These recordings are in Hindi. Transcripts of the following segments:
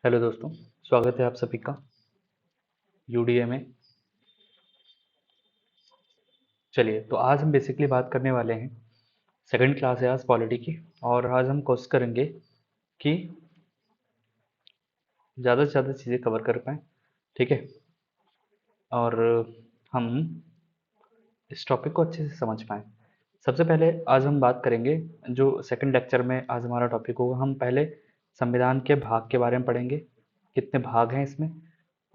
हेलो दोस्तों, स्वागत है आप सभी का यूडीए में। चलिए, तो आज हम बेसिकली बात करने वाले हैं। सेकंड क्लास है आज पॉलिटी की। और आज हम कोशिश करेंगे कि ज़्यादा से ज़्यादा चीज़ें कवर कर पाएँ। ठीक है। और हम इस टॉपिक को अच्छे से समझ पाएँ। सबसे पहले आज हम बात करेंगे, जो सेकंड लेक्चर में आज हमारा टॉपिक होगा, हम पहले संविधान के भाग के बारे में पढ़ेंगे, कितने भाग हैं इसमें,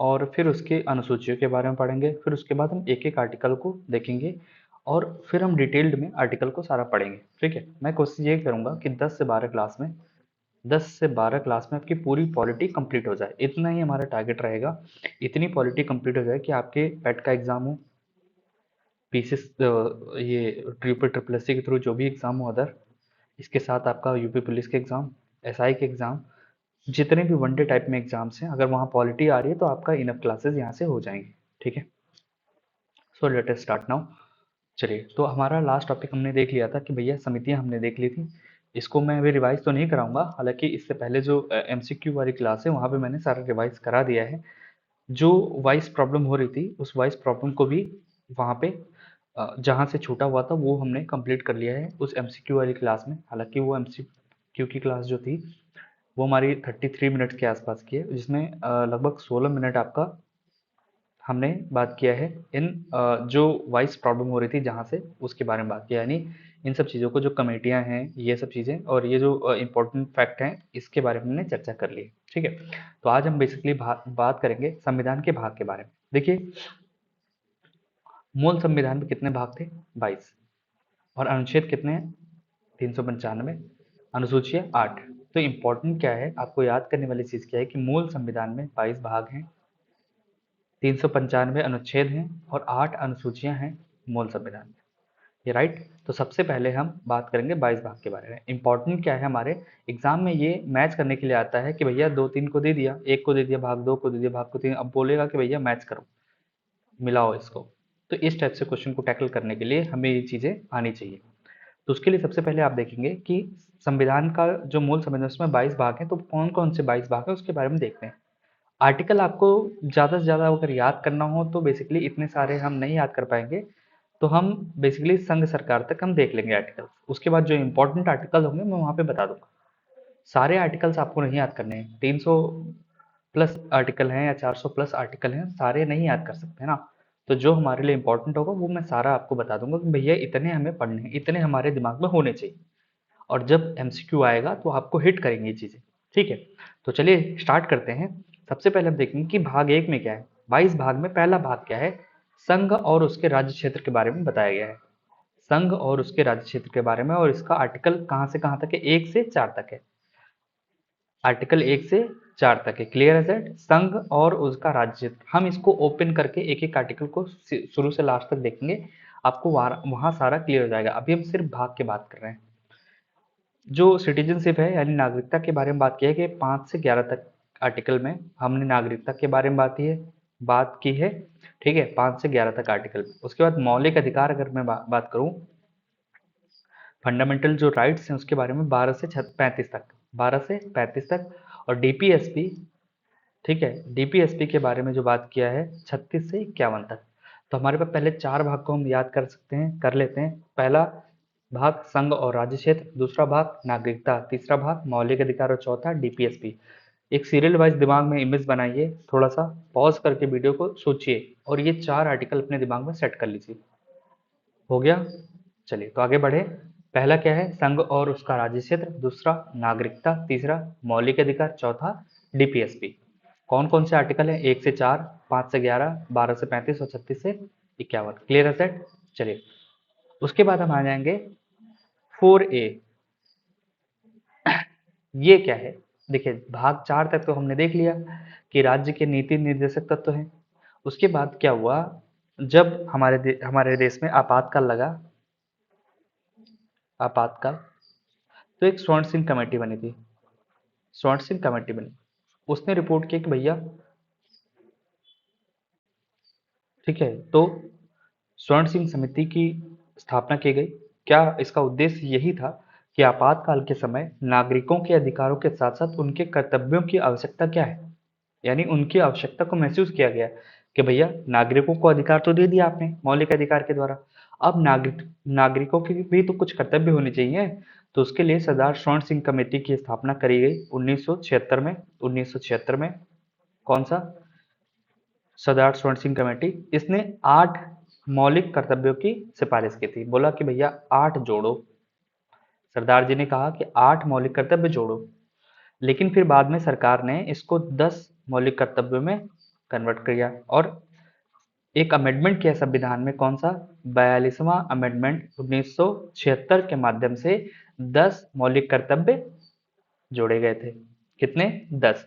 और फिर उसकी अनुसूचियों के बारे में पढ़ेंगे। फिर उसके बाद हम एक एक आर्टिकल को देखेंगे और फिर हम डिटेल्ड में आर्टिकल को सारा पढ़ेंगे। ठीक है। मैं कोशिश ये करूँगा कि 10 से 12 क्लास में आपकी पूरी पॉलिटी कंप्लीट हो जाए। इतना ही हमारा टारगेट रहेगा। इतनी पॉलिटी कंप्लीट हो जाए कि आपके पेट का एग्ज़ाम हो, पीसीएस, ये ट्रिपल एससी के थ्रू जो भी एग्ज़ाम हो अदर, इसके साथ आपका यूपी पुलिस के एग्ज़ाम, एसआई के एग्ज़ाम, जितने भी वनडे टाइप में एग्जाम्स हैं, अगर वहाँ पॉलिटी आ रही है तो आपका इनफ क्लासेस यहाँ से हो जाएंगे। ठीक है। So let us start now. चलिए, तो हमारा लास्ट टॉपिक हमने देख लिया था कि भैया समितियाँ हमने देख ली थी। इसको मैं अभी रिवाइज तो नहीं कराऊंगा, हालांकि इससे पहले जो एमसीक्यू वाली क्लास है वहाँ पे मैंने सारा रिवाइज करा दिया है। जो वाइस प्रॉब्लम हो रही थी उस वाइस प्रॉब्लम को भी वहाँ पे जहाँ से छूटा हुआ था वो हमने कंप्लीट कर लिया है उस एमसीक्यू वाली क्लास में। हालांकि वो एमसीक्यू की क्लास जो थी वो हमारी 33 मिनट के आसपास की है, जिसमें लगभग 16 मिनट आपका हमने बात किया है इन जो वाइस प्रॉब्लम हो रही थी जहाँ से, उसके बारे में बात किया। यानी इन सब चीज़ों को, जो कमेटियाँ हैं, ये सब चीज़ें, और ये जो इम्पोर्टेंट फैक्ट हैं, इसके बारे में हमने चर्चा कर ली है। ठीक है। तो आज हम बेसिकली बात करेंगे संविधान के भाग के बारे में। देखिए, मूल संविधान में कितने भाग थे? 22। और अनुच्छेद कितने हैं? 395। अनुसूचियाँ 8। तो इम्पोर्टेंट क्या है, आपको याद करने वाली चीज़ क्या है कि मूल संविधान में 22 भाग हैं, 395 अनुच्छेद हैं और 8 अनुसूचियाँ हैं मूल संविधान में। ये राइट। तो सबसे पहले हम बात करेंगे 22 भाग के बारे में। इंपॉर्टेंट क्या है, हमारे एग्जाम में ये मैच करने के लिए आता है कि भैया 2-3 को दे दिया, एक को दे दिया भाग 2 को दे दिया भाग को 3, अब बोलेगा कि भैया मैच करो, मिलाओ इसको। तो इस टाइप से क्वेश्चन को टैकल करने के लिए हमें ये चीज़ें आनी चाहिए। तो उसके लिए सबसे पहले आप देखेंगे कि संविधान का जो मूल संविधान, उसमें 22 भाग हैं, तो कौन कौन से 22 भाग हैं उसके बारे में देखते हैं। आर्टिकल आपको ज़्यादा से ज़्यादा अगर याद करना हो तो बेसिकली इतने सारे हम नहीं याद कर पाएंगे। तो हम बेसिकली संघ सरकार तक हम देख लेंगे आर्टिकल। उसके बाद जो इंपॉर्टेंट आर्टिकल होंगे मैं वहाँ पे बता दूंगा। सारे आर्टिकल्स आपको नहीं याद करने हैं। 300 प्लस आर्टिकल हैं या 400 प्लस आर्टिकल हैं, सारे नहीं याद कर सकते ना। तो जो हमारे लिए इंपॉर्टेंट होगा वो मैं सारा आपको बता दूंगा कि भैया इतने हमें पढ़ने हैं, इतने हमारे दिमाग में होने चाहिए। और जब एमसीक्यू आएगा तो आपको हिट करेंगे ये चीज़ें। ठीक है। तो चलिए स्टार्ट करते हैं। सबसे पहले हम देखेंगे कि भाग 1 में क्या है। 22 भाग में पहला भाग क्या है? संघ और उसके राज्य क्षेत्र के बारे में बताया गया है। संघ और उसके राज्य क्षेत्र के बारे में, और इसका आर्टिकल कहाँ से कहाँ तक है? 1 से 4 तक है। आर्टिकल 1 से 4 तक है। क्लियर है सर? संघ और उसका राज्य क्षेत्र, हम इसको ओपन करके एक एक आर्टिकल को शुरू से लास्ट तक देखेंगे। आपको वहाँ सारा क्लियर हो जाएगा। अभी हम सिर्फ भाग की बात कर रहे हैं। जो सिटीजनशिप है यानी नागरिकता के बारे में बात की है कि 5 से 11 तक आर्टिकल में हमने नागरिकता के बारे में बात की है। ठीक है, 5 से 11 तक आर्टिकल में। उसके बाद मौलिक अधिकार अगर मैं बात करूं, फंडामेंटल जो राइट्स हैं उसके बारे में 12 से 35 तक, 12 से 35 तक। और डीपीएसपी, ठीक है, डीपीएसपी के बारे में जो बात किया है 36 से 51 तक। तो हमारे पास पहले 4 भाग को हम याद कर सकते हैं, कर लेते हैं। पहला भाग संघ और राज्य क्षेत्र, दूसरा भाग नागरिकता, तीसरा भाग मौलिक अधिकार और चौथा डीपीएसपी। एक सीरियल वाइज दिमाग में इमेज बनाइए, थोड़ा सा पॉज करके वीडियो को सोचिए और ये 4 आर्टिकल अपने दिमाग में सेट कर लीजिए। हो गया? चलिए तो आगे बढ़े। पहला क्या है? संघ और उसका राज्य क्षेत्र, दूसरा नागरिकता, तीसरा मौलिक अधिकार, चौथा डीपीएसपी। कौन कौन से आर्टिकल हैं? 1 से 4, 5 से 11, 12 से 35 और 36 से 51। क्लियर है सेट? चलिए, उसके बाद हम आ जाएंगे 4A। ये क्या है? देखिए, भाग 4 तक तो हमने देख लिया कि राज्य के नीति निर्देशक तत्व हैं। उसके बाद क्या हुआ, जब हमारे देश में आपातकाल लगा, आपातकाल, तो एक स्वर्ण सिंह कमेटी बनी थी। स्वर्ण सिंह कमेटी बनी, उसने रिपोर्ट किया कि भैया, ठीक है, तो स्वर्ण सिंह समिति की स्थापना की गई। क्या इसका उद्देश्य यही था कि आपातकाल के समय नागरिकों के अधिकारों के साथ साथ उनके कर्तव्यों की आवश्यकता क्या है। यानी उनकी आवश्यकता को महसूस किया गया कि भैया नागरिकों को अधिकार तो दे दिया आपने मौलिक अधिकार के द्वारा, अब नागरिकों की भी तो कुछ कर्तव्य होने चाहिए। तो उसके लिए सरदार स्वर्ण सिंह कमेटी की स्थापना करी गई 1976 में। 1976 में कौन सा सरदार स्वर्ण सिंह कमेटी, इसने 8 मौलिक कर्तव्यों की सिफारिश की थी। बोला कि भैया 8 जोड़ो। सरदार जी ने कहा कि 8 मौलिक कर्तव्य जोड़ो। लेकिन फिर बाद में सरकार ने इसको 10 मौलिक कर्तव्यों में कन्वर्ट किया और एक अमेंडमेंट किया संविधान में। कौन सा? 42वां अमेंडमेंट 1976 के माध्यम से 10 मौलिक कर्तव्य जोड़े गए थे। कितने? 10।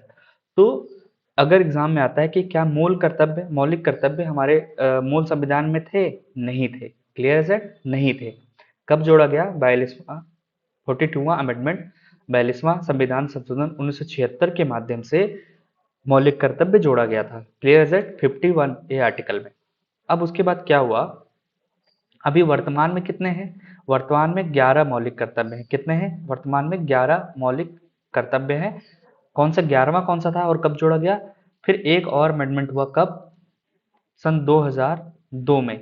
तो अगर एग्जाम में आता है कि क्या मौलिक कर्तव्य हमारे मूल संविधान में थे? नहीं थे। क्लियर है सर? नहीं थे। कब जोड़ा गया? 42वां अमेंडमेंट, 42वां संविधान संशोधन 1976 के माध्यम से मौलिक कर्तव्य जोड़ा गया था। क्लियर है सर? 51 ए आर्टिकल में। अब उसके बाद क्या हुआ? अभी वर्तमान में कितने हैं? वर्तमान में 11 मौलिक कर्तव्य हैं। कितने हैं? वर्तमान में 11 मौलिक कर्तव्य हैं। कौन सा 11वां कौन सा था और कब जोड़ा गया? फिर एक और अमेंडमेंट हुआ। कब? सन 2002 में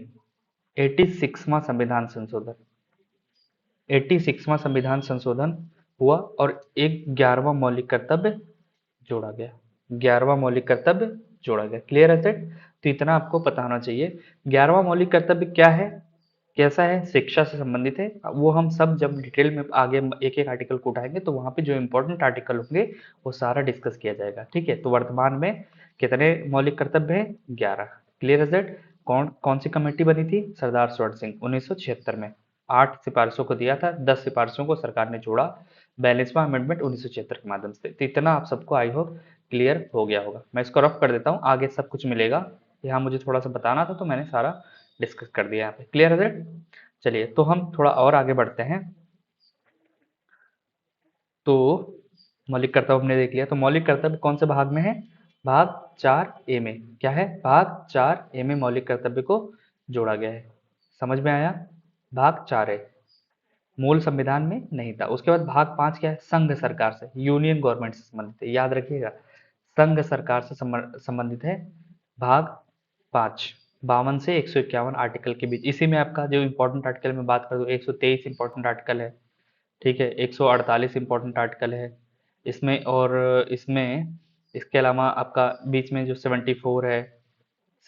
86वां संविधान संशोधन। 86वां संविधान संशोधन हुआ और एक 11वां मौलिक कर्तव्य जोड़ा गया। 11वां मौलिक कर्तव्य जोड़ा गया। क्लियर है सेट? तो इतना आपको पता होना चाहिए। 11वां मौलिक कर्तव्य क्या है, कैसा है? शिक्षा से संबंधित है। वो हम सब जब डिटेल में आगे एक एक आर्टिकल को उठाएंगे तो वहां पे जो इंपॉर्टेंट आर्टिकल होंगे वो सारा डिस्कस किया जाएगा। ठीक है, तो वर्तमान में कितने मौलिक कर्तव्य हैं? 11। क्लियर है सेट? कौन कौन सी कमेटी बनी थी? सरदार स्वर्ण सिंह 1976 में। 8 सिफारिशों को दिया था, 10 सिफारिशों को सरकार ने जोड़ा 42वां अमेंडमेंट 1976 के माध्यम से। तो इतना आप सबको आई होप क्लियर हो गया होगा। मैं इसको रफ कर देता हूँ, आगे सब कुछ मिलेगा। यहाँ मुझे थोड़ा सा बताना था तो मैंने सारा डिस्कस कर दिया यहाँ पे। क्लियर है सर? चलिए तो हम थोड़ा और आगे बढ़ते हैं। तो मौलिक कर्तव्य हमने देख लिया। तो मौलिक कर्तव्य कौन से भाग में है? भाग 4 ए में। क्या है? भाग 4 ए में मौलिक कर्तव्य को जोड़ा गया है। समझ में आया? भाग 4 ए मूल संविधान में नहीं था। उसके बाद भाग 5 क्या है? संघ सरकार से, यूनियन गवर्नमेंट से संबंधित है। याद रखिएगा, संघ सरकार से संबंधित है भाग 5। 52 से 151 आर्टिकल के बीच। इसी में आपका जो इंपॉर्टेंट आर्टिकल में बात करूँ, 123 इंपॉर्टेंट आर्टिकल है। ठीक है, 148 इंपॉर्टेंट आर्टिकल है इसमें। और इसमें इसके अलावा आपका बीच में जो 74 है,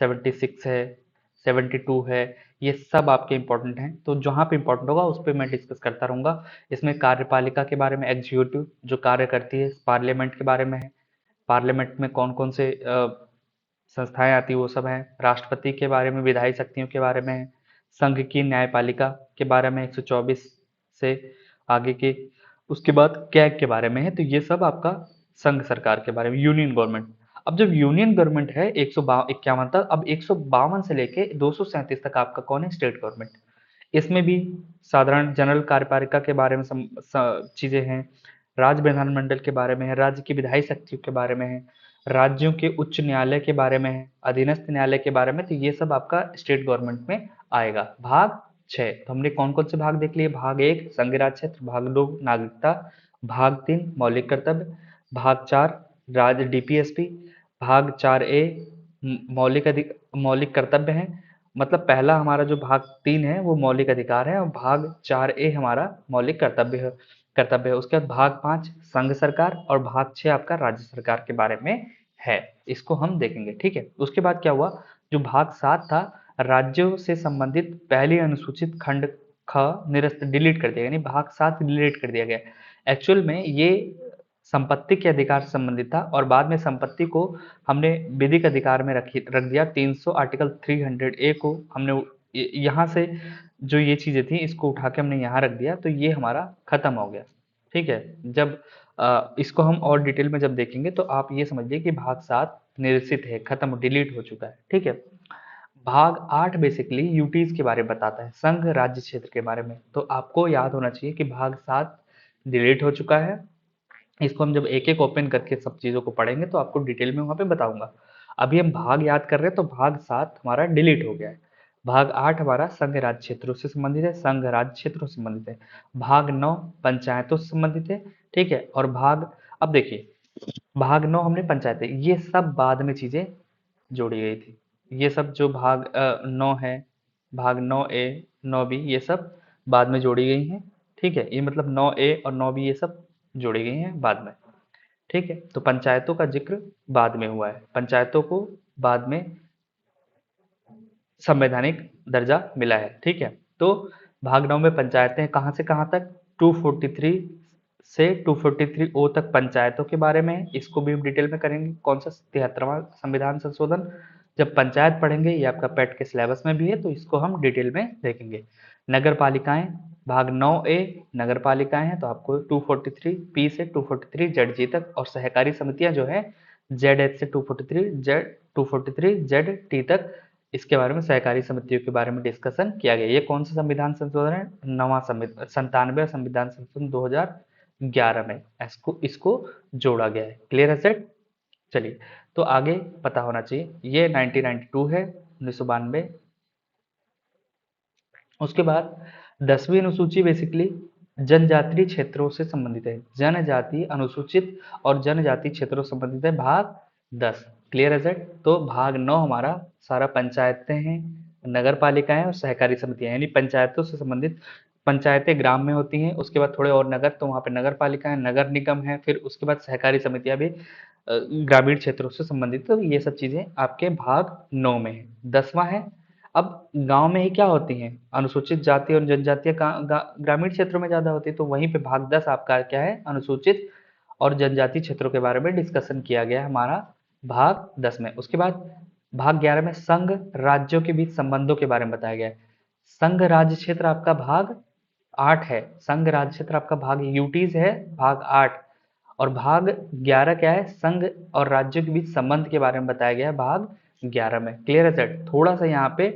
76 है, 72 है, ये सब आपके इंपॉर्टेंट हैं। तो जहाँ पे इंपॉर्टेंट होगा उस पर मैं डिस्कस करता रहूँगा। इसमें कार्यपालिका के बारे में, एग्जीक्यूटिव जो कार्य करती है, पार्लियामेंट के बारे में है, पार्लियामेंट में कौन कौन से संस्थाएं आती है वो सब हैं, राष्ट्रपति के बारे में, विधायी शक्तियों के बारे में है, संघ की न्यायपालिका के बारे में 124 से आगे के, उसके बाद कैग के बारे में है। तो ये सब आपका संघ सरकार के बारे में, यूनियन गवर्नमेंट। अब जब यूनियन गवर्नमेंट है 151 तक, अब 152 से लेके 237 तक आपका कौन है? State government. इसमें भी साधारण जनरल कार्यपालिका के बारे में चीजें हैं, राज्य विधानमंडल के बारे में है, राज्य की विधायी शक्तियों के बारे में है, राज्यों के उच्च न्यायालय के बारे में है, अधीनस्थ न्यायालय के बारे में। तो ये सब आपका स्टेट गवर्नमेंट में आएगा। भाग 6, तो हमने कौन कौन से भाग देख लिए? भाग 1 संघ राज क्षेत्र, भाग 2 नागरिकता, भाग 3 मौलिक कर्तव्य, भाग 4 राज्य डीपीएसपी, भाग 4 ए मौलिक कर्तव्य है। मतलब पहला हमारा जो भाग 3 है वो मौलिक अधिकार है और भाग 4 ए हमारा मौलिक कर्तव्य है। उसके बाद भाग 5 संघ सरकार और भाग 6 आपका राज्य सरकार के बारे में है। इसको हम देखेंगे। ठीक है, उसके बाद क्या हुआ? जो भाग 7 था, राज्यों से संबंधित पहली अनुसूचित खंड ख निरस्त, डिलीट कर दिया, यानी भाग 7 डिलीट कर दिया गया। एक्चुअल में ये संपत्ति के अधिकार से संबंधित था और बाद में संपत्ति को हमने विधिक अधिकार में रख दिया। 300 आर्टिकल 300 ए को हमने यहाँ से जो ये चीजें थी इसको उठा के हमने यहाँ रख दिया, तो ये हमारा खत्म हो गया। ठीक है, जब इसको हम और डिटेल में जब देखेंगे तो आप ये समझिए कि भाग 7 निरसित है, खत्म, डिलीट हो चुका है। ठीक है, भाग 8 बेसिकली यूटीज के बारे में बताता है, संघ राज्य क्षेत्र के बारे में। तो आपको याद होना चाहिए कि भाग 7 डिलीट हो चुका है। इसको हम जब एक एक ओपन करके सब चीज़ों को पढ़ेंगे तो आपको डिटेल में वहाँ पे बताऊंगा। अभी हम भाग याद कर रहे हैं तो भाग 7 हमारा डिलीट हो गया है। भाग 8 हमारा संघ राज्य क्षेत्रों से संबंधित है, संघ राज्य क्षेत्रों से संबंधित है। भाग 9 पंचायतों से संबंधित है, ठीक है। और भाग, अब देखिए, भाग 9 हमने पंचायतें, ये सब बाद में चीजें जोड़ी गई थी। ये सब जो भाग 9 है, भाग 9A 9B, ये सब बाद में जोड़ी गई हैं, ठीक है। ये मतलब 9A और 9B ये सब जोड़ी गई हैं बाद में, ठीक है। तो पंचायतों का जिक्र बाद में हुआ है, पंचायतों को बाद में संवैधानिक दर्जा मिला है, ठीक है। तो भाग 9 में पंचायतें कहाँ से कहाँ तक, 243 से 243 ओ तक पंचायतों के बारे में है। इसको भी हम डिटेल में करेंगे। कौन सा, 73वां संविधान संशोधन। जब पंचायत पढ़ेंगे, ये आपका पेट के सिलेबस में भी है, तो इसको हम डिटेल में देखेंगे। नगर पालिकाएं, भाग 9A नगर पालिकाएं हैं, तो आपको 243 से 243 तक, और सहकारी समितियां जो है ZH से 243 ZT तक, इसके बारे में, सहकारी समितियों के बारे में डिस्कशन किया गया। ये कौन सा संविधान संशोधन है, नवा संविधान, 97वां संविधान संशोधन 2011 में इसको इसको जोड़ा गया है। क्लियर है सेट। चलिए, तो आगे पता होना चाहिए, ये 1992 है, 1992। उसके बाद 10वीं अनुसूची बेसिकली जनजातीय क्षेत्रों से संबंधित है, जनजाति अनुसूचित और जनजाति क्षेत्रों से संबंधित है, भाग 10। क्लियर है सेट। तो भाग 9 हमारा सारा पंचायतें हैं, नगर पालिकाएं और सहकारी समितियां, यानी पंचायतों से संबंधित। पंचायतें ग्राम में होती हैं, उसके बाद थोड़े और नगर, तो वहाँ पे नगर पालिकाएं, नगर निगम है, फिर उसके बाद सहकारी समितियां भी ग्रामीण क्षेत्रों से संबंधित। तो ये सब चीजें आपके भाग 9 में है। 10वां है, अब गांव में ही क्या होती हैं, अनुसूचित जाति और जनजातियां ग्रामीण क्षेत्रों में ज्यादा होती है, तो वहीं पे भाग 10 आपका क्या है, अनुसूचित और जनजाति क्षेत्रों के बारे में डिस्कशन किया गया है हमारा भाग 10 में। उसके बाद भाग 11 में संघ राज्यों के बीच संबंधों के बारे में बताया गया है। संघ राज्य क्षेत्र आपका भाग 8 है, संघ राज्य क्षेत्र आपका भाग यूटीज है, भाग 8। और भाग 11 क्या है, संघ और राज्यों के बीच संबंध के बारे में बताया गया है भाग 11 में। क्लियर है सेट। थोड़ा सा यहाँ पे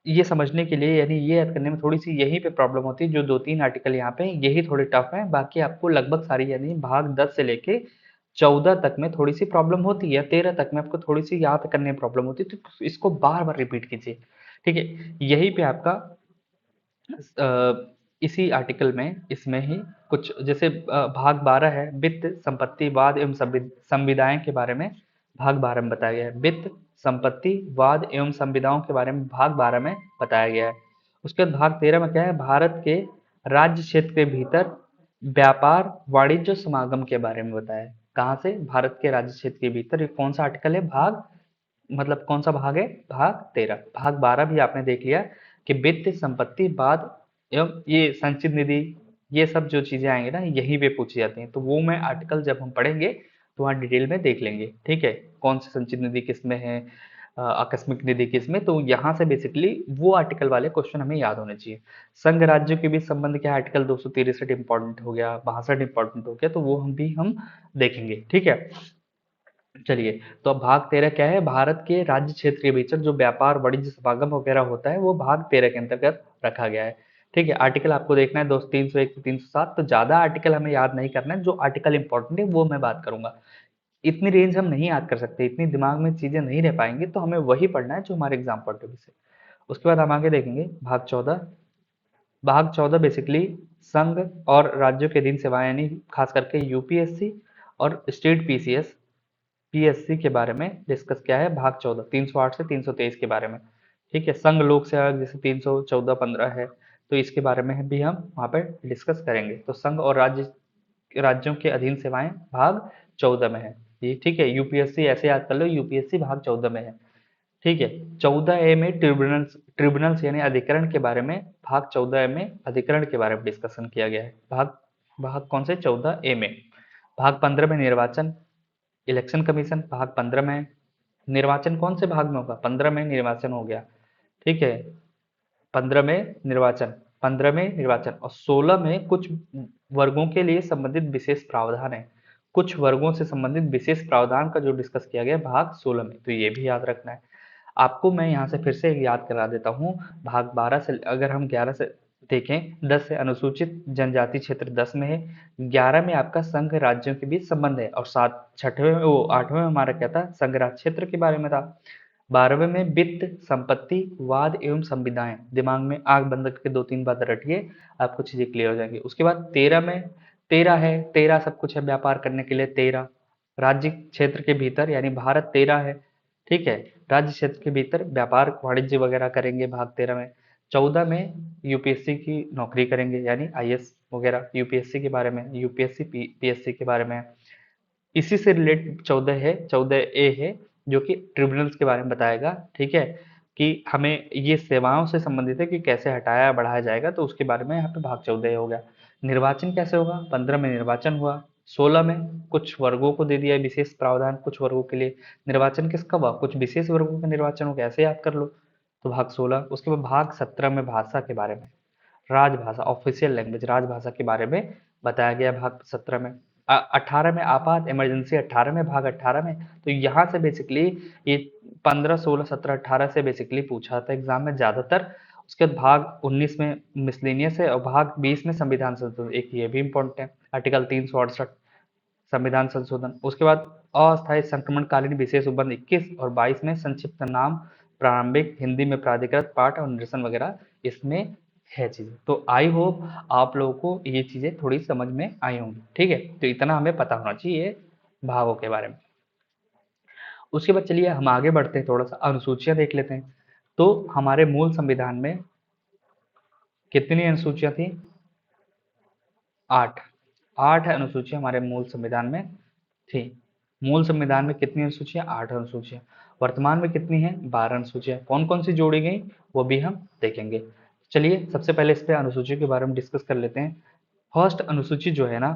ये समझने के लिए, यानी ये याद करने में थोड़ी सी यहीं पे प्रॉब्लम होती है, जो 2-3 आर्टिकल यहाँ पे यही थोड़े टफ हैं, बाकी आपको लगभग सारी, यानी भाग 10 से लेके 14 तक में थोड़ी सी प्रॉब्लम होती है, 13 तक में आपको थोड़ी सी याद करने में प्रॉब्लम होती है, तो इसको बार बार रिपीट कीजिए, ठीक है। यहीं पे आपका इसी आर्टिकल में, इसमें ही कुछ जैसे भाग 12 है, वित्त संपत्ति वाद एवं संविदाएं के बारे में भाग 12 में बताया गया है। वित्त संपत्ति वाद एवं संविदाओं के बारे में भाग 12 में बताया गया है। उसके बाद भाग 13 में क्या है, भारत के राज्य क्षेत्र के भीतर व्यापार वाणिज्य समागम के बारे में बताया है। कहाँ से, भारत के राज्य क्षेत्र के भीतर। ये कौन सा आर्टिकल है, भाग, मतलब कौन सा भाग है, भाग 13। भाग 12 भी आपने देख लिया कि वित्त संपत्ति बाद एवं ये संचित निधि, ये सब जो चीजें आएंगे ना, यहीं पे पूछी जाती हैं, तो वो मैं आर्टिकल जब हम पढ़ेंगे तो वहाँ डिटेल में देख लेंगे, ठीक है। कौन सी संचित निधि किसमें है, आकस्मिक निधि किसमें, तो यहाँ से बेसिकली वो आर्टिकल वाले क्वेश्चन हमें याद होने चाहिए। संघ राज्यों के बीच संबंध क्या है, आर्टिकल 263 इंपॉर्टेंट हो गया, 62 इंपॉर्टेंट हो गया, तो वो हम देखेंगे, ठीक है। चलिए, तो अब भाग 13 क्या है, भारत के राज्य क्षेत्र के भीतर जो व्यापार वाणिज्य समागम वगैरह होता है, वो भाग 13 के अंतर्गत रखा गया है, ठीक है। आर्टिकल आपको देखना है 301 से 307, तो ज्यादा आर्टिकल हमें याद नहीं करना है, जो आर्टिकल इंपॉर्टेंट है वो मैं बात करूंगा। इतनी रेंज हम नहीं याद कर सकते, इतनी दिमाग में चीजें नहीं रह पाएंगी, तो हमें वही पढ़ना है जो हमारे एग्जाम पॉइंट ऑफ व्यू से। उसके बाद हम आगे देखेंगे भाग 14। भाग 14 बेसिकली संघ और राज्यों के अधीन सेवाएं, यानी खास करके यूपीएससी और स्टेट पीसीएस पीएससी के बारे में डिस्कस किया है। भाग 14 308 से 323 के बारे में, ठीक है। संघ लोक सेवा जैसे 314-15 है, तो इसके बारे में भी हम वहाँ पर डिस्कस करेंगे। तो संघ और राज्यों के अधीन सेवाएं भाग 14 में है ये, ठीक है। यूपीएससी ऐसे याद कर लो, यूपीएससी भाग 14 में है, ठीक है। 14A में ट्रिब्यूनल्स ट्रिब्यूनल्स यानी अधिकरण के बारे में, भाग 14A में अधिकरण के बारे में डिस्कशन किया गया है। भाग भाग कौन से, 14A में। भाग 15 में निर्वाचन, इलेक्शन कमीशन, भाग 15 में। निर्वाचन कौन से भाग में होगा, 15 में निर्वाचन हो गया, ठीक है। 15 में निर्वाचन, 15 में निर्वाचन, और 16 में कुछ वर्गों के लिए संबंधित विशेष प्रावधान है। कुछ वर्गों से संबंधित विशेष प्रावधान का जो डिस्कस किया गया भाग 16 में, तो ये भी याद रखना है आपको। मैं यहाँ से फिर से याद करा देता हूँ। भाग 12 से अगर हम 11 से देखें, 10 से अनुसूचित जनजाति क्षेत्र 10 में है, 11 में आपका संघ राज्यों के बीच संबंध है, और 8वें में हमारा क्या था, संघ राज्य क्षेत्र के बारे में था। 12वें में वित्त, संपत्ति, वाद एवं संविदाएं। दिमाग में आंख बंद करके 2-3 बात रटिए, आपको चीजें क्लियर हो जाएंगी। उसके बाद 13 में, 13 है, 13 सब कुछ है व्यापार करने के लिए। 13 राज्य क्षेत्र के भीतर, यानी भारत 13 है, ठीक है, राज्य क्षेत्र के भीतर व्यापार वाणिज्य वगैरह करेंगे भाग 13 में। 14 में यूपीएससी की नौकरी करेंगे, यानी आईएएस वगैरह, यूपीएससी के बारे में, यूपीएससी पीएससी के बारे में। इसी से रिलेटेड 14 है, 14A है, जो कि ट्रिब्यूनल्स के बारे में बताएगा, ठीक है, कि हमें ये सेवाओं से संबंधित है कि कैसे हटाया बढ़ाया जाएगा, तो उसके बारे में यहाँ पे भाग 14 हो गया। निर्वाचन कैसे होगा, 15 में निर्वाचन हुआ। 16 में कुछ वर्गों को दे दिया विशेष प्रावधान, कुछ वर्गों के लिए। निर्वाचन किसका हुआ, कुछ विशेष वर्गों का निर्वाचन हो गया, ऐसे याद कर लो, तो भाग 16। उसके बाद भाग 17 में भाषा के बारे में, राजभाषा, ऑफिशियल लैंग्वेज, राजभाषा के बारे में बताया गया भाग 17 में। 18 में आपात इमरजेंसी, 18 में, भाग 18 में। तो यहाँ से बेसिकली ये 15, 16, 17, 18 से बेसिकली पूछा था एग्जाम में ज्यादातर। उसके बाद भाग 19 में मिसलेनियस है, और भाग 20 में संविधान संशोधन, एक ये भी इम्पोर्टेंट है, आर्टिकल 368 संविधान संशोधन। उसके बाद अस्थायी संक्रमणकालीन विशेष उपबंध 21 और 22 में संक्षिप्त नाम, प्रारंभिक हिंदी में प्राधिकृत पाठ और निरसन वगैरह इसमें है चीजें। तो आई होप आप लोगों को ये चीजें थोड़ी समझ में आई होंगी, ठीक है, तो इतना हमें पता होना चाहिए भागों के बारे में। उसके बाद चलिए हम आगे बढ़ते हैं, थोड़ा सा अनुसूचियां देख लेते हैं। तो हमारे मूल संविधान में कितनी अनुसूचियां थी, 8। 8 अनुसूचियां हमारे मूल संविधान में थी। मूल संविधान में कितनी अनुसूचियां, 8 अनुसूचियां। वर्तमान में कितनी है, 12 अनुसूचियां। कौन कौन सी जोड़ी गई वो भी हम देखेंगे। चलिए सबसे पहले इस पे अनुसूची के बारे में डिस्कस कर लेते हैं। फर्स्ट अनुसूची जो है ना,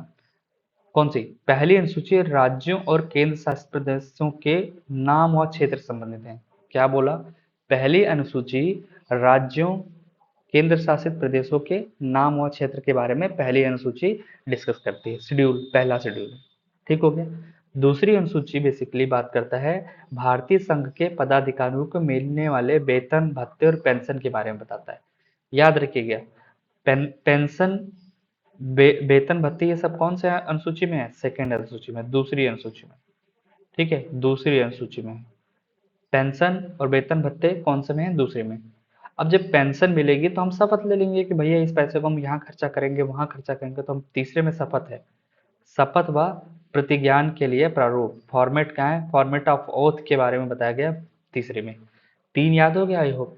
कौन सी, पहली अनुसूची राज्यों और केंद्र शासित प्रदेशों के नाम और क्षेत्र संबंधित है। क्या बोला, पहली अनुसूची राज्यों केंद्र शासित प्रदेशों के नाम और क्षेत्र के बारे में पहली अनुसूची डिस्कस करती है, शेड्यूल, पहला शेड्यूल, ठीक हो गया। दूसरी अनुसूची बेसिकली बात करता है भारतीय संघ के पदाधिकारियों को मिलने वाले वेतन, भत्ते और पेंशन के बारे में बताता है। याद रखिएगा, पेंशन, वेतन, भत्ते, ये सब कौन से अनुसूची में है, सेकेंड अनुसूची में, दूसरी अनुसूची में, ठीक है, दूसरी अनुसूची में। पेंशन और वेतन भत्ते कौन से में है, दूसरे में। अब जब पेंशन मिलेगी तो हम शपथ ले लेंगे कि भैया इस पैसे को हम यहाँ खर्चा करेंगे, वहां खर्चा करेंगे, तो हम तीसरे में शपथ है। शपथ व प्रतिज्ञान के लिए प्रारूप, फॉर्मेट क्या है, फॉर्मेट ऑफ ओथ के बारे में बताया गया तीसरे में। 3 याद हो गया आई होप।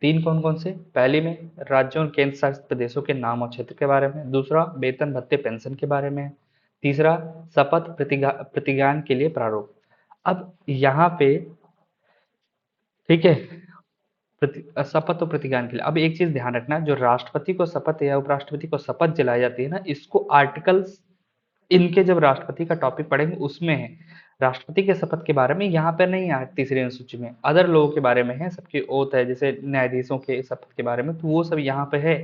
3 कौन कौन से, पहली में राज्यों और केंद्र शासित प्रदेशों के नाम और क्षेत्र के बारे में, दूसरा वेतन भत्ते पेंशन के बारे में, तीसरा शपथ प्रतिज्ञान के लिए प्रारूप। अब यहाँ पे, ठीक है, शपथ और प्रतिज्ञान के लिए अब एक चीज ध्यान रखना, जो राष्ट्रपति को शपथ या उपराष्ट्रपति को शपथ दिलाई जाती है ना, इसको आर्टिकल्स, इनके जब राष्ट्रपति का टॉपिक पढ़ेंगे उसमें है। राष्ट्रपति के शपथ के बारे में यहाँ पे नहीं है तीसरी अनुसूची में, अदर लोगों के बारे में है, सबकी ओथ है, जैसे न्यायाधीशों के शपथ के बारे में, तो वो सब यहाँ पे है।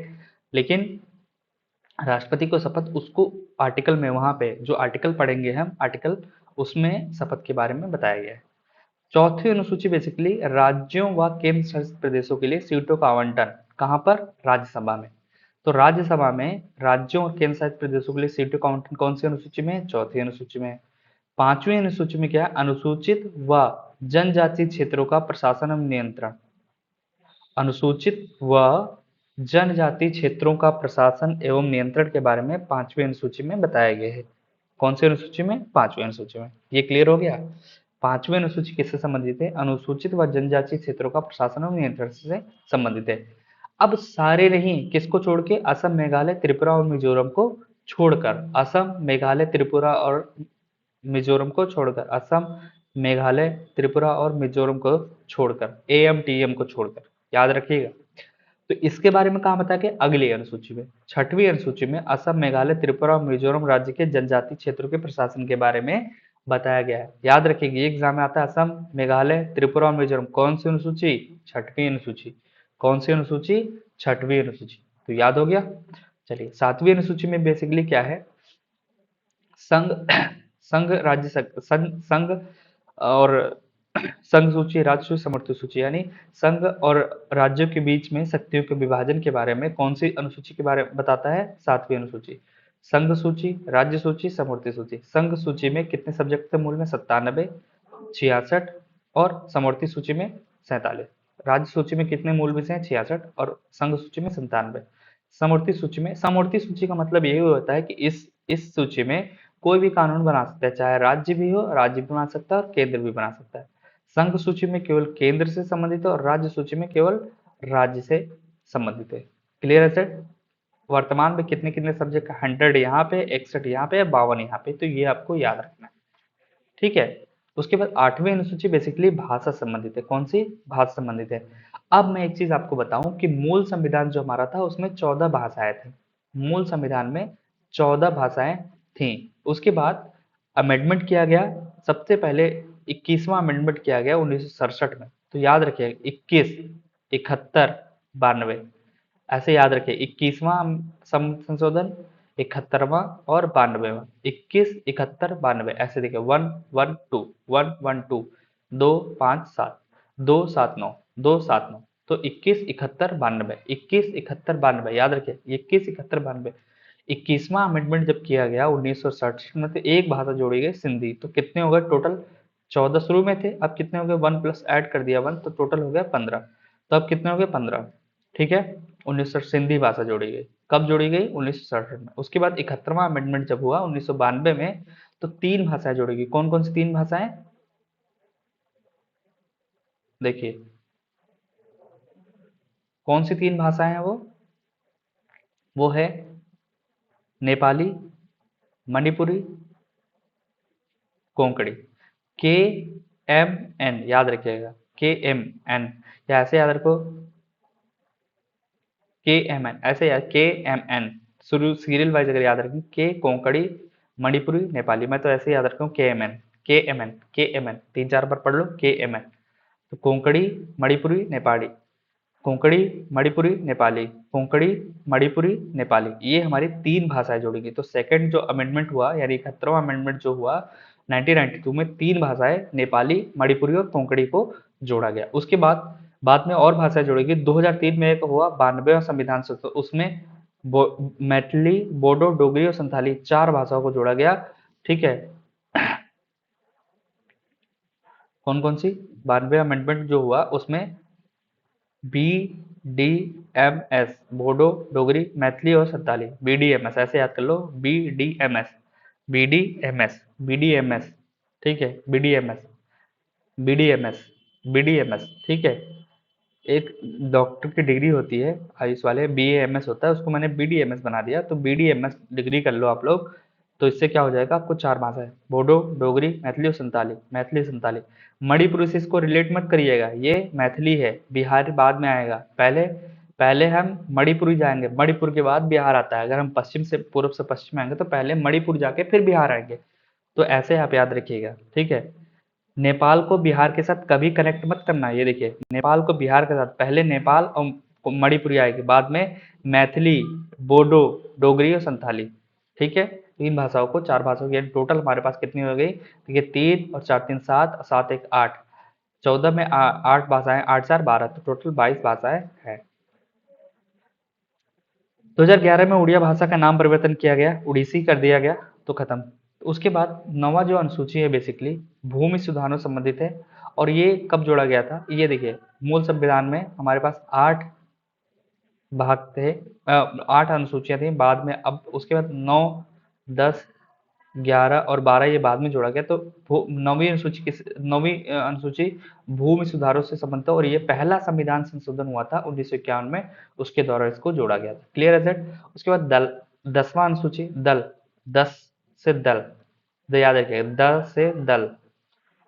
लेकिन राष्ट्रपति को शपथ उसको आर्टिकल में, वहां पे जो आर्टिकल पढ़ेंगे हम, आर्टिकल, उसमें शपथ के बारे में बताया गया है। चौथी अनुसूची बेसिकली राज्यों व केंद्र शासित प्रदेशों के लिए सीटों का आवंटन, कहां पर, राज्यसभा में। तो राज्यसभा में राज्यों और केंद्र शासित प्रदेशों के लिए सीटों का आवंटन कौन सी अनुसूची में है, चौथी अनुसूची में है। पांचवी अनुसूची में क्या है, अनुसूचित व जनजातीय क्षेत्रों का प्रशासन एवं नियंत्रण। अनुसूचित व जनजातीय क्षेत्रों का प्रशासन एवं नियंत्रण के बारे में पांचवी अनुसूची में बताया गया है। कौन सी अनुसूची में, पांचवी अनुसूची में। ये क्लियर हो गया। पांचवी अनुसूची किससे संबंधित है, अनुसूचित व जनजातीय क्षेत्रों का प्रशासन और नियंत्रण से संबंधित है। अब सारे नहीं, किसको छोड़ के, असम, मेघालय, त्रिपुरा और मिजोरम को छोड़कर, असम, मेघालय, त्रिपुरा और मिजोरम को छोड़कर, असम, मेघालय, त्रिपुरा और मिजोरम को छोड़कर, AMTM को छोड़कर, याद रखिएगा। तो इसके बारे में कहा बताया गया, अगली अनुसूची में, छठवीं अनुसूची में असम, मेघालय, त्रिपुरा और मिजोरम राज्य के जनजातीय क्षेत्रों के प्रशासन के बारे में बताया गया है। याद रखिएगा, एग्जाम में आता है असम, मेघालय, त्रिपुरा और मिजोरम, कौन सी अनुसूची, छठवीं अनुसूची। कौन सी अनुसूची, छठवीं अनुसूची, तो याद हो गया। चलिए सातवीं अनुसूची में बेसिकली क्या है, संघ, संघ राज्य संघ और संघ सूची, राज्य सूची, समर्थ सूची, यानी संघ और राज्यों के बीच में शक्तियों के विभाजन के बारे में कौन सी अनुसूची के बारे में बताता है, सातवीं अनुसूची। संघ सूची, राज्य सूची, समवर्ती सूची। संघ सूची में कितने सब्जेक्ट थे मूल में, 97, 66 और समवर्ती सूची में 47। राज्य सूची में कितने मूल विषय हैं? 66 और संघ सूची में 97। समवर्ती सूची का मतलब यही होता है कि इस सूची में कोई भी कानून बना सकता है, चाहे राज्य भी हो, राज्य भी बना सकता है और केंद्र भी बना सकता है। संघ सूची में केवल केंद्र से संबंधित है और राज्य सूची में केवल राज्य से संबंधित है। क्लियर है सर? वर्तमान में कितने कितने सब्जेक्ट? 100 यहाँ पे, 61 यहाँ पे, 52 यहाँ पे, तो ये आपको याद रखना है। ठीक है। उसके बाद 8वीं अनुसूची बेसिकली भाषा संबंधित है। कौन सी? भाषा संबंधित है। अब मैं एक चीज आपको बताऊं कि मूल संविधान जो हमारा था उसमें 14 भाषाएं थी। मूल संविधान में 14 भाषाएं थी। उसके बाद अमेंडमेंट किया गया। सबसे पहले 21वां अमेंडमेंट किया गया 1967 में। तो याद रखिए 21, 71, 92, ऐसे याद रखिए। 21वां संशोधन, 71वां और 92वां। 21, 71, 92 ऐसे देखिए। 112, 112, 257, 279, 279। तो 21, 71, 92, 21, 71, 92 याद रखिए। 21, 71, 92। 21वां अमेंडमेंट जब किया गया 1967 में, तो एक भाषा जोड़ी गई, सिंधी। तो कितने हो गए टोटल? 14 शुरू में थे, अब कितने हो गए? 1 प्लस ऐड कर दिया 1, तो टोटल हो गया 15। तो अब कितने हो गए? 15। ठीक है। 1960 सिंधी भाषा जोड़ी गई। कब जोड़ी गई? 1967 में। उसके बाद 71वां अमेंडमेंट जब हुआ 1992 में, तो 3 भाषाएं जोड़ी गई। कौन कौन सी 3 भाषाएं? देखिए कौन सी 3 भाषाएं हैं वो है नेपाली, मणिपुरी, कोंकणी। के एम एन याद रखिएगा। के एम एन, या ऐसे याद रखो, के एम एन, ऐसे याद, के एम एन। शुरू सीरियल वाइज अगर याद रखें, के कोंकणी, मणिपुरी, नेपाली। मैं तो ऐसे याद रखा हूँ के एम एन, के एम एन, के एम एन, 3-4 बार पढ़ लो के एम एन। तो कोंकणी, मणिपुरी, नेपाली, कोंकणी, मणिपुरी, नेपाली, कोंकणी, मणिपुरी, नेपाली, ये हमारी 3 भाषाएं जोड़ेंगी। तो सेकंड जो अमेंडमेंट हुआ, यानी 71वां अमेंडमेंट जो हुआ 1992 में, 3 भाषाएं नेपाली, मणिपुरी और कोंकणी को जोड़ा गया। उसके बाद में और भाषाएं जोड़ेगी। 2003 में एक हुआ 92वां संविधान संशोधन, उसमें मैथिली, बोडो, डोगरी और संथाली 4 भाषाओं को जोड़ा गया। ठीक है। कौन कौन सी? 92 अमेंडमेंट जो हुआ उसमें B D M S, Bodo, Dogri, Maithili और Santali, B D M S, ऐसे याद कर लो। B D M S, B D M S, B D M S. ठीक है। B D M S, B D M S, B D M S. ठीक है। एक डॉक्टर की डिग्री होती है आयुष वाले, बी ए एम एस होता है, उसको मैंने बी डी एम एस बना दिया। तो B D M S degree कर लो आप लोग। तो इससे क्या हो जाएगा? आपको 4 भाषाएं, बोडो, डोगरी, मैथिली और संताली, मैथिली संताली। मणिपुरी से इसको रिलेट मत करिएगा, ये मैथिली है, बिहार बाद में आएगा। पहले पहले हम मणिपुरी जाएंगे, मणिपुर के बाद बिहार आता है। अगर हम पश्चिम से, पूर्व से पश्चिम आएंगे तो पहले मणिपुर जाके फिर बिहार आएंगे। तो ऐसे आप याद रखिएगा। ठीक है। नेपाल को बिहार के साथ कभी कनेक्ट मत करना। ये देखिए, नेपाल को बिहार के साथ, पहले नेपाल और मणिपुरी आएगी, बाद में मैथिली, बोडो, डोगरी और संथाली। ठीक है। 3 भाषाओं को, 4 भाषाओं की टोटल हमारे पास कितनी हो गई? देखिए 3 और 4 3 7, 7 1 8, 14 में 8 भाषाएं, 8 4 12, तो टोटल 22 भाषाएं हैं। 2011 में उड़िया भाषा का नाम परिवर्तन किया गया, उड़ीसी कर दिया गया, तो खत्म। उसके बाद 9वां जो अनुसूची है बेसिकली भूमि सुधारों संबंधित है। और ये कब जोड़ा गया था? ये देखिए, मूल संविधान में हमारे पास 8 भाग थे, 8 अनुसूचियां थी। बाद में अब उसके बाद 9, 10, 11 और 12 ये बाद में जोड़ा गया। तो 9वीं अनुसूची भूमि सुधारों से संबंधित है और ये पहला संविधान संशोधन हुआ था 1951 में, उसके द्वारा इसको जोड़ा गया था। क्लियर है सर? उसके बाद दल, 10वां अनुसूची दल, 10 से दल, याद रखिएगा, दल से दल,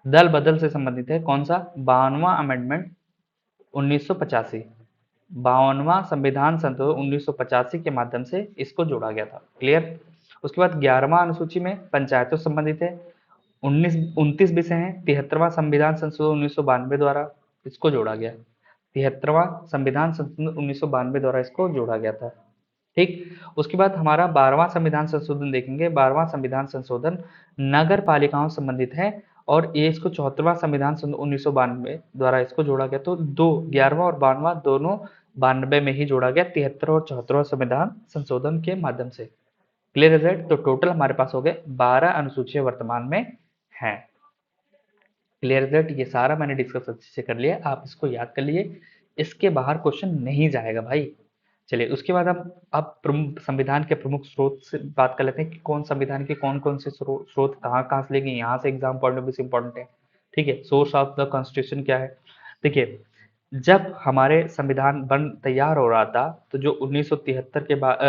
दल बदल से संबंधित है। कौन सा? 52वां अमेंडमेंट 1985, 52वां संविधान संशोधन 1985 के माध्यम से इसको जोड़ा गया था। क्लियर? उसके बाद 11वां अनुसूची में पंचायतों से संबंधित है। 29 विषय हैं। 73वां संविधान संशोधन 1992 द्वारा इसको जोड़ा गया। 73वां संविधान संशोधन 1992 द्वारा इसको जोड़ा गया था। ठीक। उसके बाद हमारा 12वां संविधान संशोधन देखेंगे। 12वां संविधान संशोधन नगर पालिकाओं से संबंधित है और ये इसको 74वां संविधान 1992 द्वारा इसको जोड़ा गया। तो 11वां और 12वां दोनों 92 में ही जोड़ा गया, 73 और 74वां संविधान संशोधन के माध्यम से। Clear result? तो टोटल हमारे पास हो गए 12 अनुसूचियां वर्तमान में हैं। क्लियर दैट, ये सारा मैंने डिस्कस अच्छे से कर लिया, आप इसको याद कर लिए, इसके बाहर क्वेश्चन नहीं जाएगा भाई। चलिए उसके बाद हम अब प्रमुख संविधान के प्रमुख स्रोत से बात कर लेते हैं कि कौन संविधान के कौन कौन से स्रोत कहाँ कहाँ से लेंगे, यहाँ से एग्जाम पॉइंट ऑफ व्यू से इंपॉर्टेंट है। ठीक है, सोर्स ऑफ द कॉन्स्टिट्यूशन क्या है। देखिए जब हमारे संविधान बन तैयार हो रहा था तो जो 1973 के बाद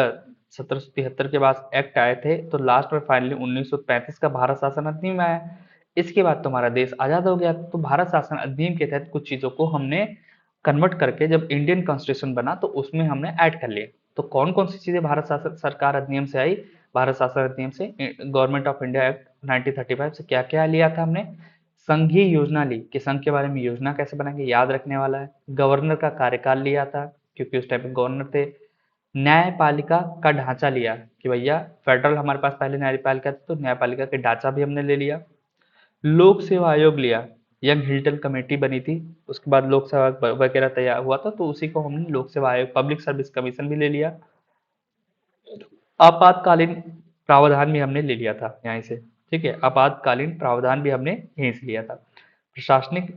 1773 के बाद एक्ट आए थे, तो लास्ट में फाइनली 1935 का भारत शासन अधिनियम आया। इसके बाद तो हमारा देश आजाद हो गया। तो भारत शासन अधिनियम के तहत कुछ चीजों को हमने कन्वर्ट करके जब इंडियन कॉन्स्टिट्यूशन बना तो उसमें हमने ऐड कर लिया। तो कौन कौन सी चीजें भारत शासन सरकार अधिनियम से आई, भारत शासन अधिनियम से गवर्नमेंट ऑफ इंडिया एक्ट 1935 से क्या क्या लिया था हमने। संघीय योजना ली कि संघ के बारे में योजना कैसे बनाएंगे, याद रखने वाला है। गवर्नर का कार्यकाल लिया था क्योंकि उस टाइम पे गवर्नर थे। न्यायपालिका का ढांचा लिया कि भैया फेडरल हमारे पास पहले न्यायपालिका थी, तो न्यायपालिका के ढांचा भी हमने ले लिया। लोक सेवा आयोग लिया, यंग हिल्टन कमेटी बनी थी, उसके बाद लोक सेवा वगैरह तैयार हुआ था, तो उसी को हमने लोक सेवा आयोग पब्लिक सर्विस कमीशन भी ले लिया। आपातकालीन प्रावधान भी हमने ले लिया था यहीं से। ठीक है, आपातकालीन प्रावधान भी हमने यहीं से लिया था। प्रशासनिक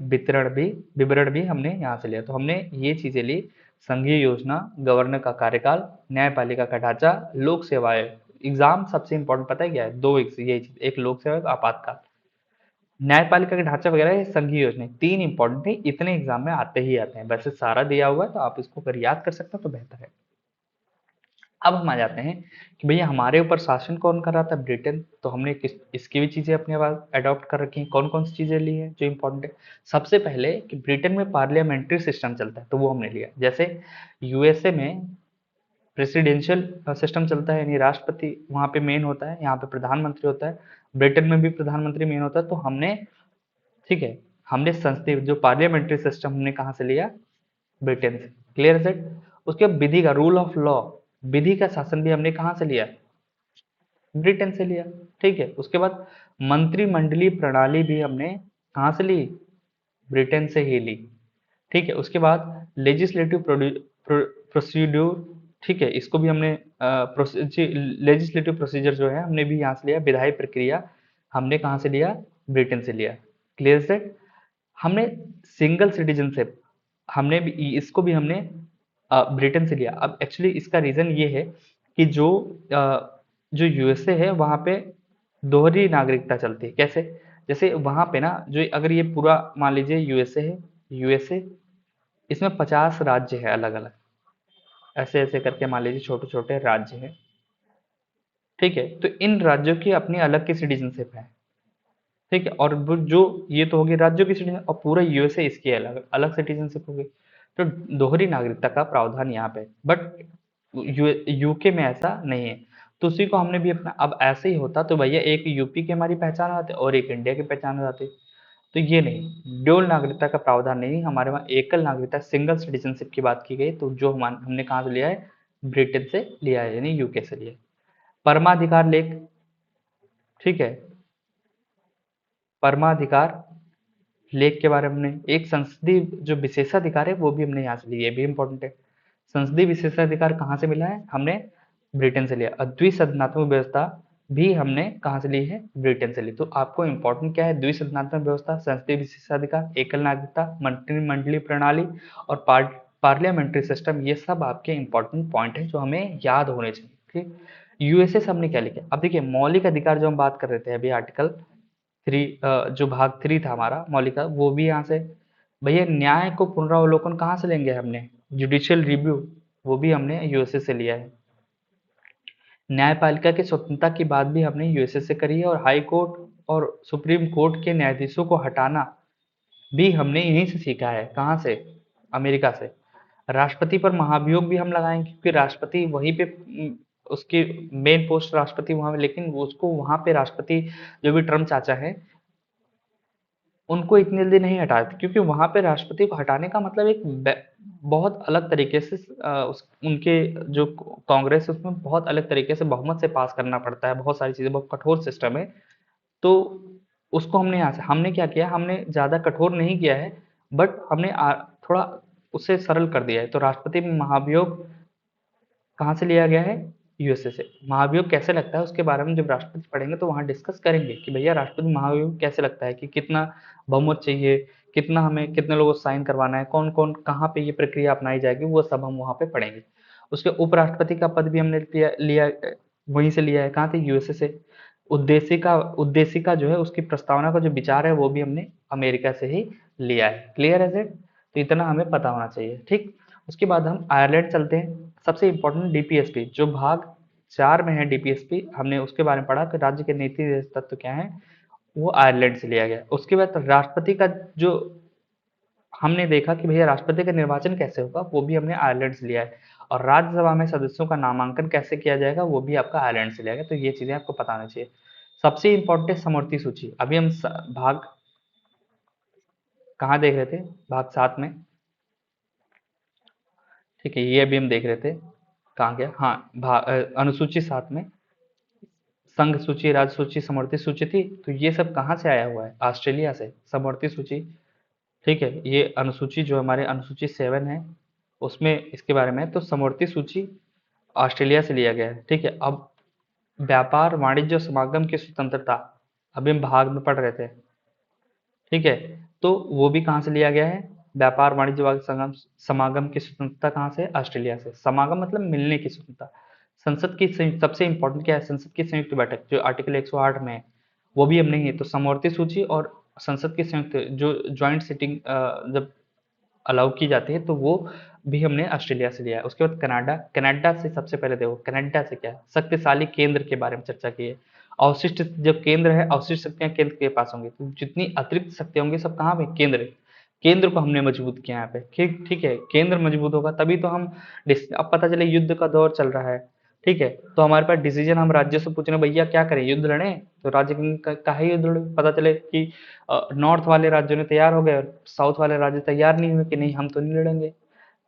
विवरण भी हमने यहाँ से लिया। तो हमने ये चीजें ली, संघीय योजना, गवर्नर का कार्यकाल, न्यायपालिका का ढांचा, लोक सेवा आयोग। एग्जाम सबसे इंपॉर्टेंट पता है क्या है, दो ये चीज, एक लोक सेवा आयोग, आपातकाल। न्यायपालिका का ढांचा वगैरह ये संघीय योजना, तीन इंपॉर्टेंट है, इतने एग्जाम में आते ही आते हैं। वैसे सारा दिया हुआ है तो आप इसको अगर याद कर सकते हो तो बेहतर है। अब हम आ जाते हैं कि भैया हमारे ऊपर शासन कौन कर रहा था, ब्रिटेन। तो हमने इसकी भी चीजें अपने पास अडॉप्ट कर रखी हैं। कौन कौन सी चीजें ली है जो इंपॉर्टेंट है। सबसे पहले कि ब्रिटेन में पार्लियामेंट्री सिस्टम चलता है, तो वो हमने लिया। जैसे यूएसए में प्रेसिडेंशियल सिस्टम चलता है, यानी राष्ट्रपति वहां पे मेन होता है, यहाँ पे प्रधानमंत्री होता है। ब्रिटेन में भी प्रधानमंत्री मेन होता है। तो हमने, ठीक है, हमने संसदीय जो पार्लियामेंट्री सिस्टम हमने कहाँ से लिया, ब्रिटेन से। Clear set. उसके बाद विधि का रूल ऑफ लॉ, विधि का शासन भी हमने कहाँ से लिया, ब्रिटेन से लिया। ठीक है, उसके बाद मंत्रिमंडलीय प्रणाली भी हमने कहाँ से ली, ब्रिटेन से ही ली। ठीक है, उसके बाद लेजिस्लेटिव प्रोसीड्यूर, ठीक है, इसको भी हमने लेजिस्लेटिव प्रोसीजर जो है हमने भी यहाँ से लिया। विधायी प्रक्रिया हमने कहाँ से लिया, ब्रिटेन से लिया। Clear set. हमने सिंगल सिटीजनशिप, हमने भी इसको भी हमने ब्रिटेन से लिया। अब एक्चुअली इसका रीजन ये है कि जो यूएसए है वहां पे दोहरी नागरिकता चलती है। कैसे, जैसे वहां पे ना, जो अगर ये पूरा मान लीजिए यूएसए है, यूएसए इसमें 50 राज्य है अलग अलग, ऐसे ऐसे करके मान लीजिए छोटे छोटे राज्य हैं। ठीक है, तो इन राज्यों की अपनी अलग की सिटीजनशिप है। ठीक है, और जो ये तो होगी राज्यों की सिटीजन, और पूरा यूएसए इसकी अलग अलग सिटीजनशिप होगी। तो दोहरी नागरिकता का प्रावधान यहाँ पे, बट यूके में ऐसा नहीं है। तो उसी को हमने भी अपना, अब ऐसे ही होता तो भैया एक यूपी की हमारी पहचान हो जाती और एक इंडिया की पहचान हो जाती। तो ये नहीं, ड्यूल नागरिकता का प्रावधान नहीं, हमारे वहाँ एकल नागरिकता सिंगल सिटीजनशिप की बात की गई। तो जो हमने कहाँ से लिया है, ब्रिटेन से लिया है, यानी यूके से लिया है। परमाधिकार लेख, ठीक है, परमाधिकार लेख के बारे में हमने, एक संसदीय जो विशेषाधिकार है वो भी हमने यहाँ से लिया, ये भी इंपॉर्टेंट है। संसदीय विशेषाधिकार कहाँ से मिला है, हमने ब्रिटेन से लिया। द्विसदनात्मक व्यवस्था भी हमने कहाँ से ली है, ब्रिटेन से ली। तो आपको इंपॉर्टेंट क्या है, द्विसदनात्मक व्यवस्था, संसदीय विशेषाधिकार, एकल नागरिकता, मंत्रिमंडलीय प्रणाली और पार्लियामेंट्री सिस्टम, ये सब आपके इंपॉर्टेंट पॉइंट है जो हमें याद होने चाहिए। ठीक, यूएसए से हमने क्या लिखा। अब देखिए मौलिक अधिकार जो हम बात कर रहे थे अभी, आर्टिकल 3, जो भाग 3 था हमारा मौलिक का, वो भी यहाँ से। भैया न्याय को पुनरावलोकन कहाँ से लेंगे हमने, जुडिशियल रिव्यू, वो भी हमने यूएसए से लिया है। न्यायपालिका की स्वतंत्रता की बात भी हमने यूएसए से करी है, और हाई कोर्ट और सुप्रीम कोर्ट के न्यायाधीशों को हटाना भी हमने यहीं से सीखा है। कहाँ से, अमेरिका से। राष्ट्रपति पर महाभियोग भी हम लगाएंगे क्योंकि राष्ट्रपति वहीं पे उसकी मेन पोस्ट राष्ट्रपति वहां, लेकिन उसको वहां पे राष्ट्रपति जो भी ट्रम्प चाचा है उनको इतनी जल्दी नहीं हटाते, क्योंकि वहां पे राष्ट्रपति को हटाने का मतलब एक बहुत अलग तरीके से उनके जो कांग्रेस है उसमें बहुत अलग तरीके से बहुमत से पास करना पड़ता है, बहुत सारी चीजें, बहुत कठोर सिस्टम है। तो उसको हमने यहाँ से, हमने क्या किया, हमने ज्यादा कठोर नहीं किया है, बट हमने थोड़ा उसे सरल कर दिया है। तो राष्ट्रपति में महाभियोग कहाँ से लिया गया है, यूएसए से। महाभियोग कैसे लगता है उसके बारे में जब राष्ट्रपति पढ़ेंगे तो वहाँ डिस्कस करेंगे कि भैया राष्ट्रपति महाभियोग कैसे लगता है, कि कितना बहुमत चाहिए, कितना हमें कितने लोगों को साइन करवाना है, कौन कौन कहाँ पे ये प्रक्रिया अपनाई जाएगी, वो सब हम वहाँ पे पढ़ेंगे। उसके उपराष्ट्रपति का पद भी हमने लिया वहीं से लिया है, कहाँ से, यूएसए से। उद्देशिका जो है उसकी प्रस्तावना का जो विचार है वो भी हमने अमेरिका से ही लिया है। क्लियर है इट? तो इतना हमें पता होना चाहिए, ठीक। उसके बाद हम आयरलैंड चलते हैं। सबसे इंपॉर्टेंट डीपीएसपी, जो भाग 4 में है डीपीएसपी, हमने उसके बारे में पढ़ा कि राज्य के नीति तत्व क्या है, वो आयरलैंड से लिया गया। उसके बाद राष्ट्रपति का जो हमने देखा कि भैया राष्ट्रपति का निर्वाचन कैसे होगा, वो भी हमने आयरलैंड से लिया है। और राज्यसभा में सदस्यों का नामांकन कैसे किया जाएगा, वो भी आपका आयरलैंड से लिया गया। तो ये चीजें आपको पता होनी चाहिए। सबसे इंपॉर्टेंट समवर्ती सूची, अभी हम भाग कहाँ देख रहे थे, भाग 7 में, ठीक है, ये अभी हम देख रहे थे, कहाँ गया, हाँ, अनुसूची 7 में संघ सूची, राज्य सूची, समवर्ती सूची थी। तो ये सब कहाँ से आया हुआ है, ऑस्ट्रेलिया से, समवर्ती सूची, ठीक है। ये अनुसूची जो हमारे अनुसूची 7 है उसमें इसके बारे में है। तो समवर्ती सूची ऑस्ट्रेलिया से लिया गया है, ठीक है। अब व्यापार वाणिज्य और समागम की स्वतंत्रता, अभी हम भाग में पढ़ रहे थे, ठीक है। तो वो भी कहाँ से लिया गया है, व्यापार वाणिज्य समागम की स्वतंत्रता कहाँ से, ऑस्ट्रेलिया से। समागम मतलब मिलने की स्वतंत्रता। संसद की सबसे इंपॉर्टेंट क्या है, संसद की संयुक्त बैठक जो आर्टिकल 108 में है, वो भी हमने ही। तो समवर्ती सूची और संसद की संयुक्त जो ज्वाइंट सिटिंग जब अलाउ की जाती है तो वो भी हमने ऑस्ट्रेलिया से लिया है। उसके बाद कनाडा, कनाडा से सबसे पहले देखो कनाडा से क्या है, शक्तिशाली केंद्र के बारे में चर्चा की है। अवशिष्ट जब केंद्र है, अवशिष्ट शक्तियां केंद्र के पास होंगी, तो जितनी अतिरिक्त शक्तियां होंगी सब कहाँ पे, केंद्र। केंद्र को हमने मजबूत किया यहाँ पे, ठीक ठीक है। केंद्र मजबूत होगा तभी तो हम अब पता चले युद्ध का दौर चल रहा है, ठीक है, तो हमारे पास डिसीजन, हम राज्य से पूछ रहे हैं भैया क्या करें, युद्ध लड़ें, तो राज्य काहे युद्ध लड़े, पता चले कि नॉर्थ वाले राज्यों ने तैयार हो गए और साउथ वाले राज्य तैयार नहीं हुए कि नहीं हम तो नहीं लड़ेंगे,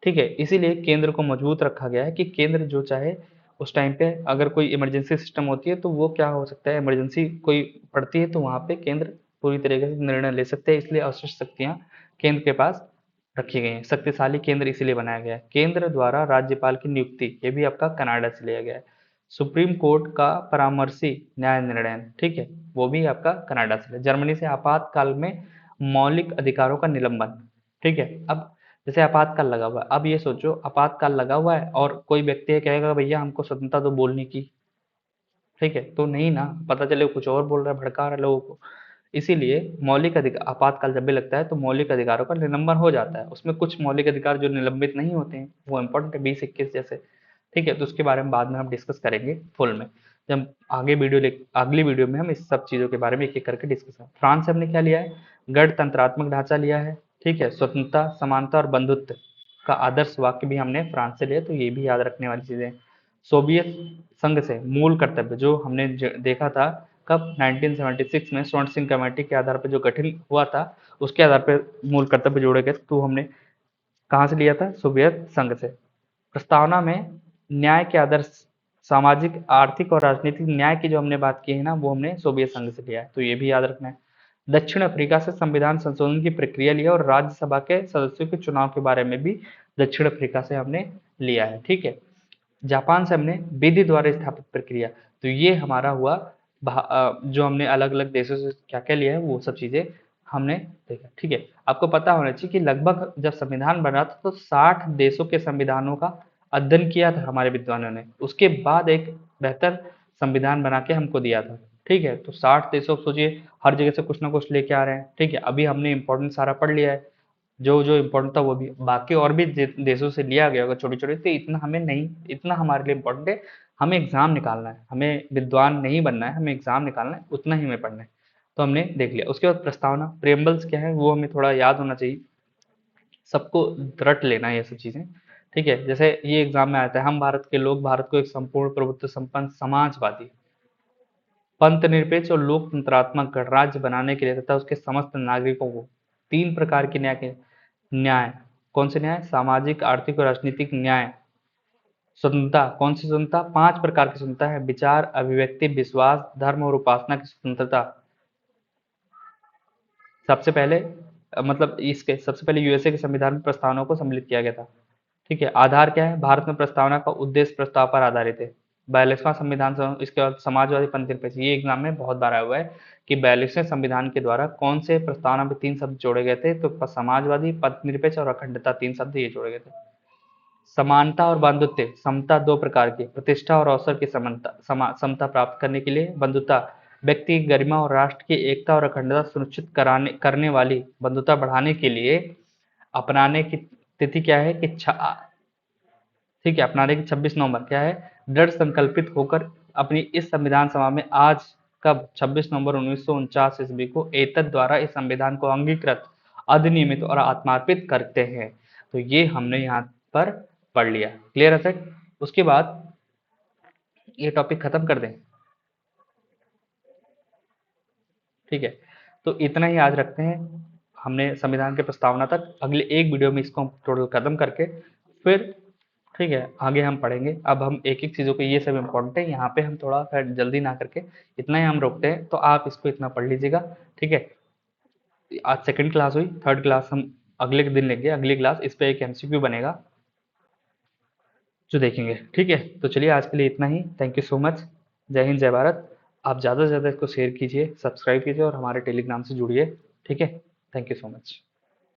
ठीक है। इसीलिए केंद्र को मजबूत रखा गया है कि केंद्र जो चाहे उस टाइम पे अगर कोई इमरजेंसी सिस्टम होती है तो वो क्या हो सकता है, इमरजेंसी कोई पड़ती है तो वहाँ पे केंद्र पूरी तरीके से निर्णय ले सकते हैं। इसलिए अवशिष्ट शक्तियाँ केंद्र के पास रखी गई हैं। शक्तिशाली केंद्र इसीलिए बनाया गया है। केंद्र द्वारा राज्यपाल की नियुक्ति, ये भी आपका कनाडा से लिया गया है। सुप्रीम कोर्ट का परामर्शी न्याय निर्णय, ठीक है, वो भी आपका कनाडा से। जर्मनी से आपातकाल में मौलिक अधिकारों का निलंबन, ठीक है। अब जैसे आपातकाल लगा हुआ है, अब ये सोचो आपातकाल लगा हुआ है और कोई व्यक्ति कहेगा भैया हमको स्वतंत्रता दो बोलने की, ठीक है, तो नहीं ना, पता चले कुछ और बोल रहा है, भड़का रहा है लोगों को। इसीलिए मौलिक अधिकार, आपातकाल जब भी लगता है तो मौलिक अधिकारों का निलंबन हो जाता है। उसमें कुछ मौलिक अधिकार जो निलंबित नहीं होते हैं वो इंपॉर्टेंट है, 20-21 जैसे, ठीक है। तो उसके बारे में बाद में हम डिस्कस करेंगे फुल में, जब आगे अगली वीडियो में हम इस सब चीज़ों के बारे में एक एक करके डिस्कस करें। फ्रांस से हमने क्या लिया है, गणतंत्रात्मक ढांचा लिया है, ठीक है। स्वतंत्रता, समानता और बंधुत्व का आदर्श वाक्य भी हमने फ्रांस से लिया, तो ये भी याद रखने वाली चीज़ें। सोवियत संघ से मूल कर्तव्य जो हमने देखा था कब, 1976 में स्वर्ण सिंह कमेटी के आधार पर जो गठन हुआ था उसके आधार पर मूल कर्तव्य जोड़े गए, तो हमने कहाँ से लिया था, सोवियत संघ से। प्रस्तावना में न्याय के आदर्श, सामाजिक आर्थिक और राजनीतिक न्याय की जो हमने बात की है ना, वो हमने सोवियत संघ से लिया है, तो ये भी याद रखना है। दक्षिण अफ्रीका से संविधान संशोधन की प्रक्रिया लिया और राज्यसभा के सदस्यों के चुनाव के बारे में भी दक्षिण अफ्रीका से हमने लिया है, ठीक है। जापान से हमने विधि द्वारा स्थापित प्रक्रिया, तो ये हमारा हुआ जो हमने अलग अलग देशों से क्या क्या लिया है वो सब चीजें हमने देखा, ठीक है। आपको पता होना चाहिए कि लगभग जब संविधान बना था तो 60 देशों के संविधानों का अध्ययन किया था हमारे विद्वानों ने, उसके बाद एक बेहतर संविधान बना के हमको दिया था, ठीक है। तो 60 देशों को सोचिए, हर जगह से कुछ ना कुछ लेके आ रहे हैं, ठीक है। अभी हमने इंपॉर्टेंट सारा पढ़ लिया है, जो जो इम्पोर्टेंट था वो भी, बाकी और भी देशों से लिया गया होगा छोटे छोटे, तो इतना हमें नहीं, इतना हमारे लिए इम्पोर्टेंट है, हमें एग्जाम निकालना है, हमें विद्वान नहीं बनना है, हमें एग्जाम निकालना है, उतना ही हमें पढ़ना है। तो हमने देख लिया। उसके बाद प्रस्तावना, प्रेम्बल्स क्या है वो हमें थोड़ा याद होना चाहिए, सबको रट लेना है ये सब चीजें, ठीक है। जैसे ये एग्जाम में आता है, हम भारत के लोग भारत को एक संपूर्ण प्रभुत्व संपन्न समाजवादी पंथ निरपेक्ष और लोकतंत्रात्मक गणराज्य बनाने के लिए तथा उसके समस्त नागरिकों को 3 प्रकार के न्याय, कौन से न्याय, सामाजिक आर्थिक और राजनीतिक न्याय, स्वतंत्रता, कौन सी स्वतंत्रता, 5 प्रकार की स्वतंत्रता है, विचार, अभिव्यक्ति, विश्वास, धर्म और उपासना की स्वतंत्रता। सबसे पहले मतलब इसके सबसे पहले यूएसए के संविधान में प्रस्तावना को सम्मिलित किया गया था, ठीक है। आधार क्या है, भारत में प्रस्तावना का उद्देश्य प्रस्ताव पर आधारित है, 42वां संविधान, इसके बाद समाजवादी पंथ निरपेक्ष, ये एग्जाम में बहुत बार आया हुआ है कि 42वें संविधान के द्वारा कौन से प्रस्तावना में 3 शब्द जोड़े गए थे, तो समाजवादी, पंथ निरपेक्ष और अखंडता, 3 शब्द ये जोड़े गए थे। समानता और बंधुत्व, समता 2 प्रकार की, प्रतिष्ठा और अवसर की समानता, समता प्राप्त करने के लिए, बंधुता व्यक्ति की गरिमा और राष्ट्र की एकता और अखंडता सुनिश्चित करने वाली, बंधुता बढ़ाने के लिए अपनाने की तिथि क्या है कि ठीक है, अपनाने की 26 नवंबर क्या है, दृढ़ संकल्पित होकर अपनी इस संविधान सभा में आज कब 26 नवंबर 1949 ईस्वी को एतद द्वारा इस संविधान को अंगीकृत, अधिनियमित और आत्मार्पित करते हैं। तो ये हमने यहाँ पर पढ़ लिया। क्लियर है सर? उसके बाद ये टॉपिक खत्म कर दें। ठीक है, तो इतना ही आज रखते हैं। हमने संविधान के प्रस्तावना तक, अगले एक वीडियो में इसको हम टोटल खत्म करके फिर ठीक है आगे हम पढ़ेंगे। अब हम एक एक चीज़ों को, ये सब इम्पोर्टेंट है, यहाँ पे हम थोड़ा सा जल्दी ना करके इतना ही हम रोकते हैं, तो आप इसको इतना पढ़ लीजिएगा। ठीक है, आज सेकंड क्लास हुई, थर्ड क्लास हम अगले दिन लेंगे। अगली क्लास इस पे एक एमसीक्यू बनेगा जो देखेंगे। ठीक है, तो चलिए आज के लिए इतना ही। Thank you so much. जय हिंद, जय भारत। आप ज़्यादा से ज़्यादा इसको शेयर कीजिए, सब्सक्राइब कीजिए और हमारे टेलीग्राम से जुड़िए। ठीक है, थैंक यू सो मच।